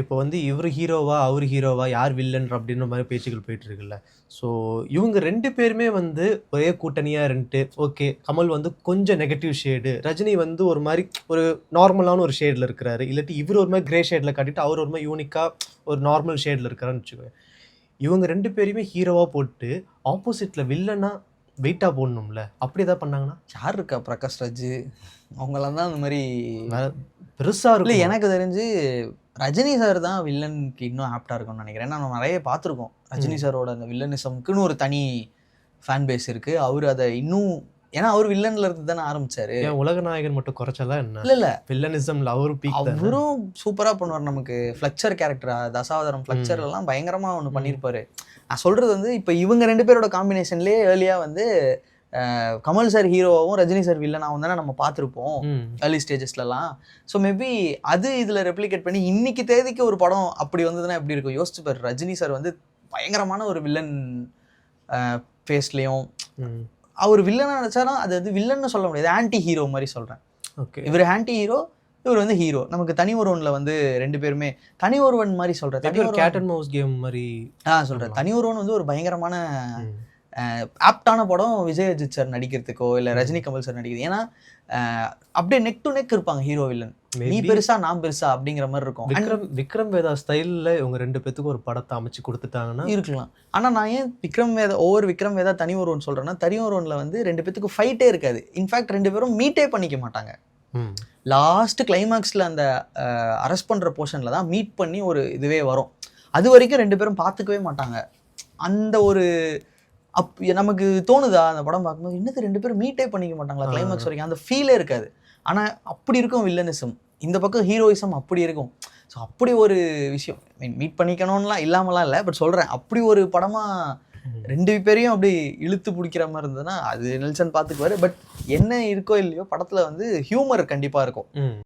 இப்போ வந்து இவர் ஹீரோவா அவர் ஹீரோவா யார் வில்லன் அப்படின்ற மாதிரி பேச்சுக்கள் போயிட்டு இருக்குல்ல. ஸோ இவங்க 2 பேருமே வந்து ஒரே கூட்டணியாக இருந்துட்டு ஓகே கமல் வந்து கொஞ்சம் நெகட்டிவ் ஷேடு, ரஜினி வந்து ஒரு மாதிரி ஒரு நார்மலான ஒரு ஷேடில் இருக்கிறாரு, இல்லாட்டி இவர் ஒரு மாதிரி கிரே ஷேடில் காட்டிட்டு அவர் ஒரு மாதிரி யூனிக்காக ஒரு நார்மல் ஷேடில் இருக்கிறாருன்னு வச்சுக்கோங்க. இவங்க 2 பேரையுமே ஹீரோவாக போட்டு ஆப்போசிட்டில் வில்லனா வெயிட்டாக போடணும்ல, அப்படி ஏதாவது பண்ணாங்கன்னா யார் இருக்கா? பிரகாஷ் ராஜ் அவங்களாம் தான் அந்த மாதிரி பெருசாக இல்லை. இருக்கும். எனக்கு தெரிஞ்சு ரஜினி சார் தான் வில்லனுக்கு இன்னும் ஆப்டாக இருக்கும்னு நினைக்கிறேன். ஏன்னா நம்ம நிறைய பார்த்துருக்கோம் ரஜினி சாரோட அந்த வில்லனிசம்க்குன்னு ஒரு தனி ஃபேன் பேஸ் இருக்குது. அவர் அதை இன்னும் ஏன்னா அவர் வில்லன்ல இருந்து தானே ஆரம்பிச்சாரு. ஏன் உலகநாயகன் மட்டும் குறைச்சலாம் என்ன? இல்லை இல்லை, வில்லனிசம்ல அவரும் பீக் தான். அவரும் சூப்பராக பண்ணுவார். நமக்கு ஃப்ளக்சர் கேரக்டர் தசாவதாரம் ஃப்ளக்சர்லாம் பயங்கரமாக ஒன்று பண்ணியிருப்பாரு. நான் சொல்கிறது வந்து இப்போ இவங்க 2 பேரோட காம்பினேஷன்லேயே ஏர்லியாக வந்து கமல் சார் ஹீரோவாகவும் ரஜினி சார் வில்லனாகவும் தானே நம்ம பார்த்துருப்போம் ஏர்லி ஸ்டேஜஸ்லலாம். ஸோ மேபி அது இதில் ரெப்ளிகேட் பண்ணி இன்னைக்கு தேதிக்கு ஒரு படம் அப்படி வந்ததுன்னா எப்படி இருக்கும் யோசிச்சு பாரு. ரஜினி சார் வந்து பயங்கரமான ஒரு வில்லன் ஃபேஸ்லேயும் அவர் வில்லனாக நினச்சாலும் அது வந்து வில்லன்னு சொல்ல முடியாது, ஆன்டி ஹீரோ மாதிரி சொல்கிறேன். ஓகே, இவர் ஆன்டி ஹீரோ, இவர் வந்து ஹீரோ. நமக்கு தனி ஒருவனில் வந்து 2 பேருமே தனி ஒருவன் மாதிரி சொல்கிறேன். தனி ஒரு கேட் அண்ட் மவுஸ் கேம் மாதிரி சொல்கிறேன். தனி ஒருவன் வந்து ஒரு பயங்கரமான ஆப்டான படம் விஜய் அஜித் சார் நடிக்கிறதுக்கோ இல்லை ரஜினி கமல் சார் நடிக்கிறது. ஏன்னா அப்படியே நெக் டு நெக் இருப்பாங்க ஹீரோ வில்லன். நீ பெருசா நான் பெருசா அப்படிங்கிற மாதிரி இருக்கும். விக்ரம் வேதா ஸ்டைலில் இவங்க 2 பேத்துக்கும் ஒரு படத்தை அமைச்சு கொடுத்துட்டாங்கன்னா இருக்கலாம். ஆனால் நான் ஏன் விக்ரம் வேதா தனி ஒருவன் சொல்கிறேன்னா, தனி ஒருவனில் வந்து 2 பேத்துக்கும் ஃபைட்டே இருக்காது. இன்ஃபேக்ட் 2 பேரும் மீட்டே பண்ணிக்க மாட்டாங்க. லாஸ்ட் கிளைமேக்ஸில் அந்த அரெஸ்ட் பண்ணுற போர்ஷனில் தான் மீட் பண்ணி ஒரு இதுவே வரும். அது வரைக்கும் 2 பேரும் பார்த்துக்கவே மாட்டாங்க. அந்த ஒரு நமக்கு தோணுதா அந்த படம் பார்க்கும்போது, என்னது 2 பேரும் மீட்டே பண்ணிக்க மாட்டாங்களா கிளைமேக்ஸ் வரைக்கும்? அந்த ஃபீலே இருக்காது. ஆனால் அப்படி இருக்கும் வில்லனிசம், இந்த பக்கம் ஹீரோயிசம் அப்படி இருக்கும். ஸோ அப்படி ஒரு விஷயம் மீட் பண்ணிக்கணும்லாம் இல்லாமலாம் இல்லை, பட் சொல்கிறேன் அப்படி ஒரு படமாக 2 பேரையும் அப்படி இழுத்து பிடிக்கிற மாதிரி இருந்ததுன்னா அது நெல்சன் பார்த்துக்குவாரு. பட் என்ன இருக்கோ இல்லையோ படத்தில் வந்து ஹியூமர் கண்டிப்பாக இருக்கும்.